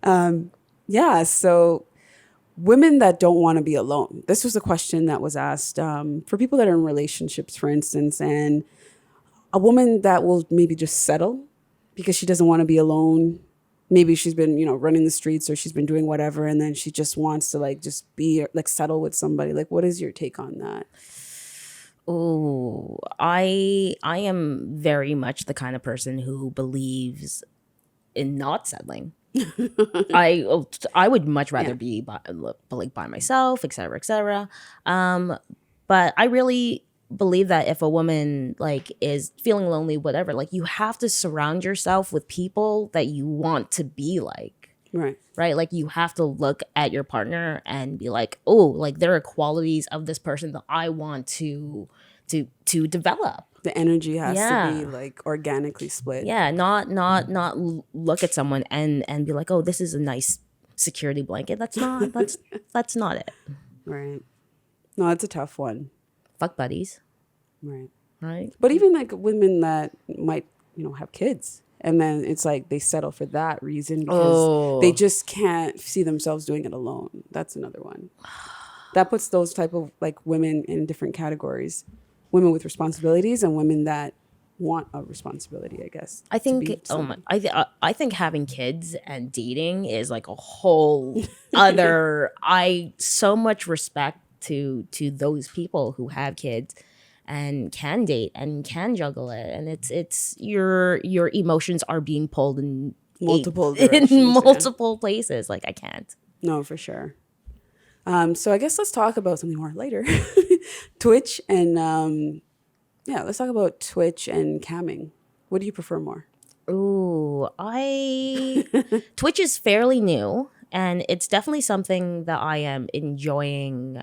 Yeah, so women that don't want to be alone. This was a question that was asked for people that are in relationships, for instance, and a woman that will maybe just settle because she doesn't want to be alone. Maybe she's been, running the streets or she's been doing whatever, and then she just wants to just be settle with somebody. Like, what is your take on that? Oh, I am very much the kind of person who believes in not settling. I would much rather be by myself, etc., etc. But I really believe that if a woman is feeling lonely, whatever, you have to surround yourself with people that you want to be like. Right. Like, you have to look at your partner and be like, oh, there are qualities of this person that I want to develop. The energy has to be organically split. Yeah, not look at someone and be like, oh, this is a nice security blanket. That's not it. Right. No, it's a tough one. Fuck buddies. Right. But even women that might, have kids, and then it's they settle for that reason because they just can't see themselves doing it alone. That's another one. That puts those type of women in different categories. Women with responsibilities and women that want a responsibility, I guess. I think I think having kids and dating is a whole other. I so much respect to those people who have kids and can date and can juggle it, and it's your emotions are being pulled in multiple places. I can't. No, for sure. So I guess let's talk about something more lighter. Twitch and let's talk about Twitch and camming. What do you prefer more? Ooh, Twitch is fairly new, and it's definitely something that I am enjoying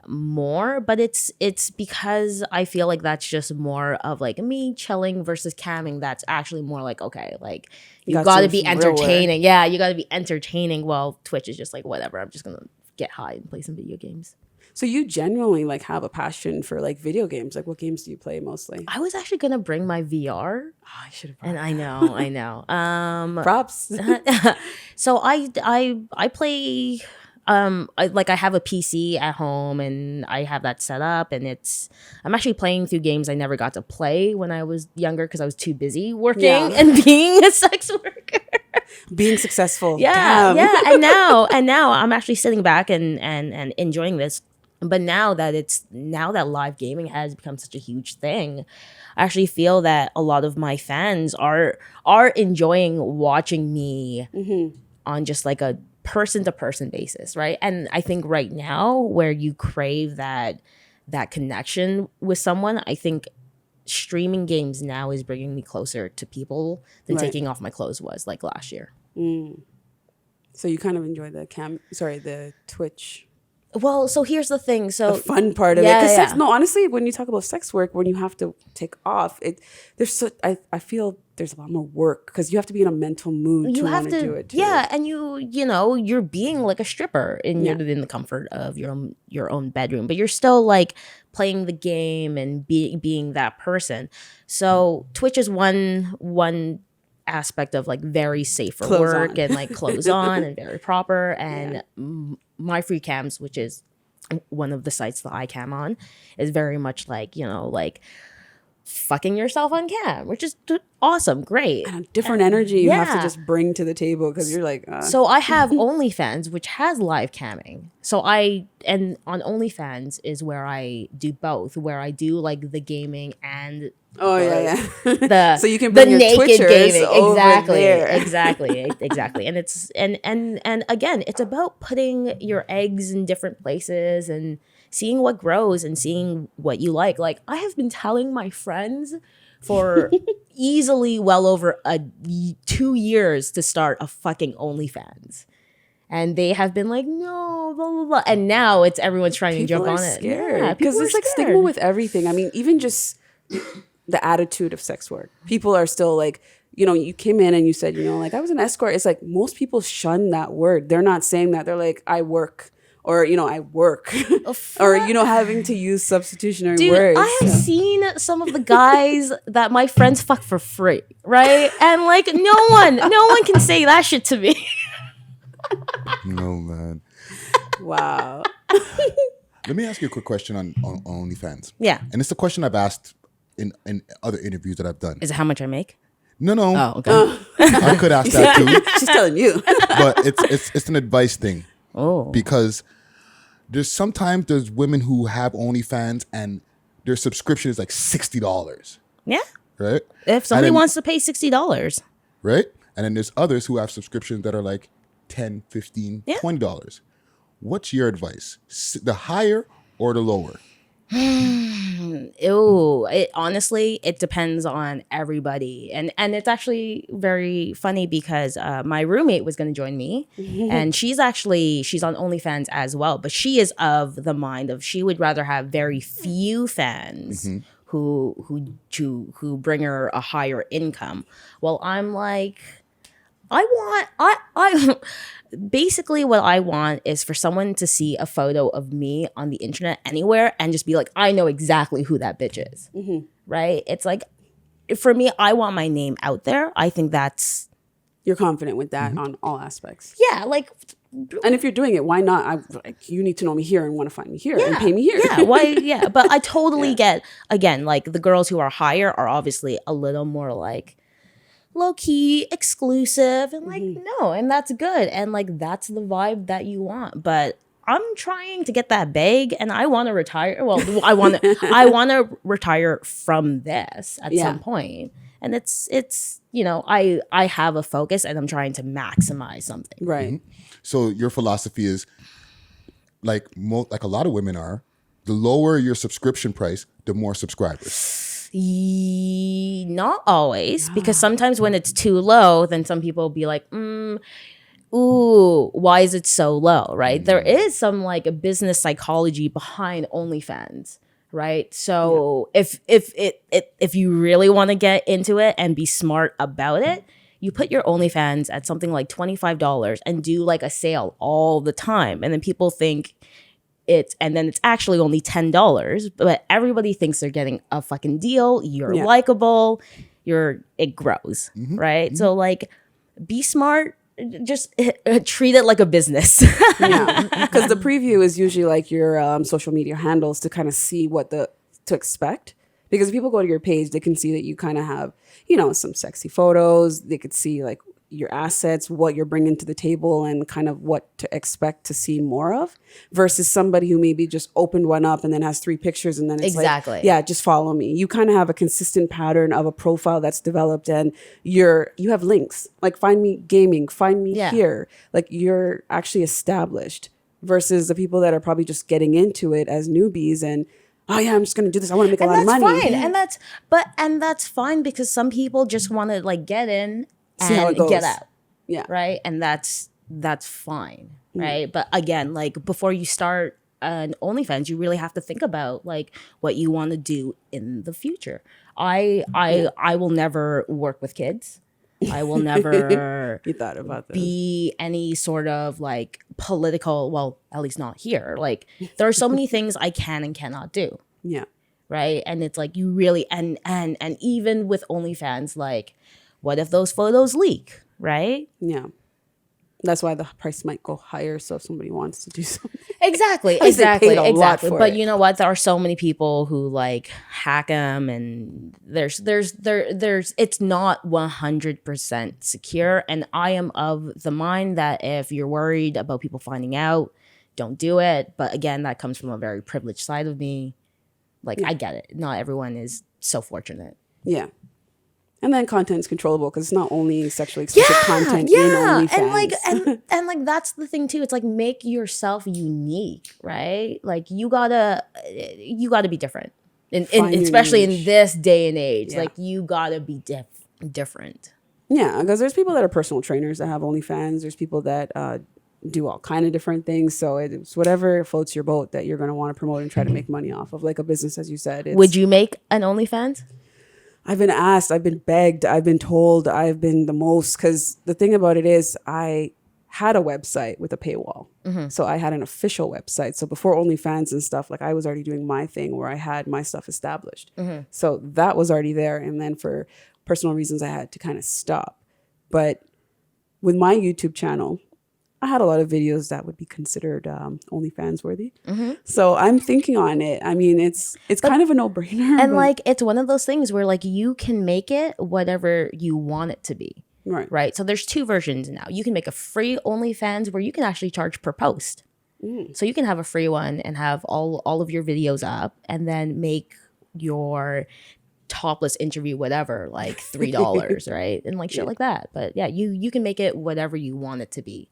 more, but it's because I feel like that's just more of me chilling versus camming. That's actually more okay, you got to be entertaining. Yeah, you got to be entertaining. Well, Twitch is just whatever. I'm just gonna get high and play some video games. So you genuinely have a passion for video games. What games do you play mostly? I was actually gonna bring my VR. Oh, I should have. And I know. Props. So I play. I have a PC at home and I have that set up, and I'm actually playing through games I never got to play when I was younger because I was too busy working and being a sex worker. Being successful. Yeah. And now I'm actually sitting back and enjoying this. But now that live gaming has become such a huge thing, I actually feel that a lot of my fans are enjoying watching me on just a person-to-person basis, right? And I think right now, where you crave that connection with someone, I think streaming games now is bringing me closer to people than taking off my clothes was last year. So you kind of enjoy the Twitch. Well, so here's the thing. So the fun part of it. Because honestly, when you talk about sex work, when you have to take off, I feel there's a lot more work because you have to be in a mental mood to want to do it too. Yeah, and you're being like a stripper in the comfort of your own bedroom, but you're still playing the game and being that person. So Twitch is one aspect of very safe for work and clothes on and very proper, and my free cams, which is one of the sites that I cam on, is very much fucking yourself on cam, which is awesome, great, and a different energy you have to just bring to the table because you're So I have OnlyFans, which has live camming. So on OnlyFans is where I do both, where I do the gaming and so you can the bring your naked Twitchers gaming. over there. exactly. And it's and again, it's about putting your eggs in different places and seeing what grows and seeing what you like. I have been telling my friends for easily well over 2 years to start a fucking OnlyFans. And they have been no, blah, blah, blah. And now everyone's trying to jump on it. Yeah, because there's stigma with everything. I mean, even just the attitude of sex work. People are still you came in and you said, I was an escort. It's most people shun that word. They're not saying that. They're I work. Or, I work. Or, having to use substitutionary words. I have seen some of the guys that my friends fuck for free, right? And no one can say that shit to me. No, man. Wow. Let me ask you a quick question on OnlyFans. Yeah. And it's a question I've asked in other interviews that I've done. Is it how much I make? No. Oh, okay. I could ask that too. She's telling you. But it's an advice thing. Oh. Because there's women who have OnlyFans and their subscription is like $60. Yeah. Right? If somebody wants to pay $60. Right? And then there's others who have subscriptions that are like $10, $15, Yeah. $20. What's your advice? The higher or the lower? Ew. Honestly, it depends on everybody. And it's actually very funny because my roommate was going to join me. And she's on OnlyFans as well. But she is of the mind of she would rather have very few fans who bring her a higher income. Well, I'm like, I basically what I want is for someone to see a photo of me on the internet anywhere and just be like, I know exactly who that bitch is. Right? It's like, for me, I want my name out there. I think that's... You're confident with that on all aspects. Yeah, like... And if you're doing it, why not? You need to know me here and want to find me here and pay me here. Yeah, why? Yeah, but I totally get, again, like the girls who are higher are obviously a little more like low-key, exclusive, and like, no, and that's good. And like, that's the vibe that you want. But I'm trying to get that bag and I want to retire. Well, I want to retire from this at some point. And it's I have a focus and I'm trying to maximize something. Right. So your philosophy is like a lot of women are, the lower your subscription price, the more subscribers. Not always, because sometimes when it's too low, then some people will be like, ooh, why is it so low, right? There is some like a business psychology behind OnlyFans, right? So if you really want to get into it and be smart about it, you put your OnlyFans at something like $25 and do like a sale all the time. And then people think it's actually only $10, but everybody thinks they're getting a fucking deal. You're likable, it grows, right? So like, be smart, just treat it like a business. Yeah, because the preview is usually like your social media handles to kind of see what to expect. Because if people go to your page, they can see that you kind of have, some sexy photos. They could see like your assets, what you're bringing to the table, and kind of what to expect to see more of, versus somebody who maybe just opened one up and then has 3 pictures and then it's like, yeah, just follow me. You kind of have a consistent pattern of a profile that's developed, and you have links like find me gaming, find me here. Like you're actually established, versus the people that are probably just getting into it as newbies and, oh yeah, I'm just gonna do this. I want to make a lot of money. Fine. And that's fine, because some people just want to like get in and get out. Yeah. Right. And that's fine. Right. But again, like before you start an OnlyFans, you really have to think about like what you want to do in the future. I will never work with kids. I will never you thought about this. Be any sort of like political, well, at least not here. Like there are so many things I can and cannot do. Yeah. Right. And it's like you really and even with OnlyFans, like what if those photos leak? Right. Yeah. That's why the price might go higher. So if somebody wants to do something. Exactly. But you know what? There are so many people who like hack them, and there's it's not 100% secure. And I am of the mind that if you're worried about people finding out, don't do it. But again, that comes from a very privileged side of me. Like I get it. Not everyone is so fortunate. Yeah. And then content's controllable, because it's not only sexually explicit content in OnlyFans. And like that's the thing too. It's like make yourself unique, right? Like you gotta be different, especially in this day and age. Yeah. Like you gotta be different. Yeah, because there's people that are personal trainers that have OnlyFans. There's people that do all kind of different things. So it's whatever floats your boat that you're gonna want to promote and try to make money off of, like a business, as you said. Would you make an OnlyFans? I've been asked, I've been begged, I've been told, I've been the most, because the thing about it is I had a website with a paywall. So I had an official website. So before OnlyFans and stuff, like I was already doing my thing where I had my stuff established. So that was already there. And then for personal reasons, I had to kind of stop. But with my YouTube channel, I had a lot of videos that would be considered OnlyFans worthy. So I'm thinking on it. I mean, it's kind of a no-brainer. And like, it's one of those things where like you can make it whatever you want it to be. Right. So there's 2 versions now. You can make a free OnlyFans where you can actually charge per post. So you can have a free one and have all of your videos up, and then make your topless interview whatever like $3, right? And like shit like that. But yeah, you can make it whatever you want it to be.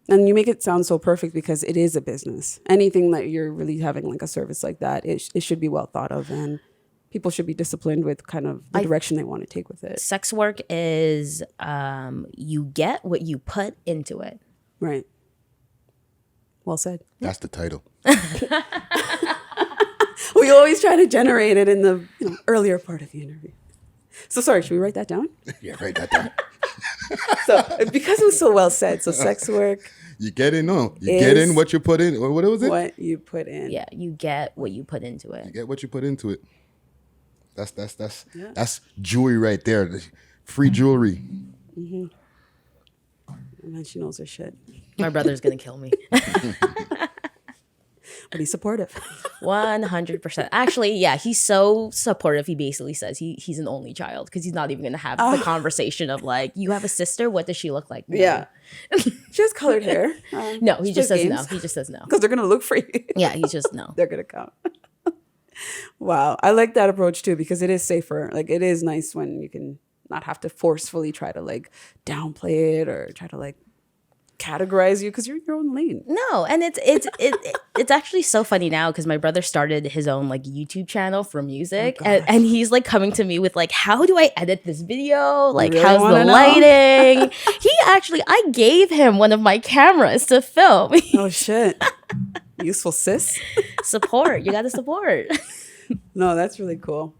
And you make it sound so perfect because it is a business. Anything that you're really having like a service like that, it should be well thought of, and people should be disciplined with kind of the direction they want to take with it. Sex work is you get what you put into it. Right. Well said. That's the title. We always try to generate it in the earlier part of the interview. So sorry, should we write that down? Yeah, write that down. So because it was so well said, so sex work. You get in, get in what you put in. What was it? What you put in. Yeah, you get what you put into You it. get what you put into it. That's jewelry right there. Free jewelry. And then she knows her shit. My brother's gonna kill me. But he's supportive. 100%. Actually, yeah, he's so supportive. He basically says he's an only child because he's not even going to have the conversation of like, you have a sister? What does she look like? No. Yeah. She has colored hair. No, he just says no. He just says no. Because they're going to look for you. Yeah, he's just no. They're going to come. Wow. I like that approach too, because it is safer. Like, it is nice when you can not have to forcefully try to like downplay it or try to like categorize you because you're in your own lane. No, and it's actually so funny now because my brother started his own like YouTube channel for music, and he's like coming to me with like, how do I edit this video? Like, really how's the lighting? I gave him one of my cameras to film. Oh shit. Useful sis. Support. You got to support. No, that's really cool.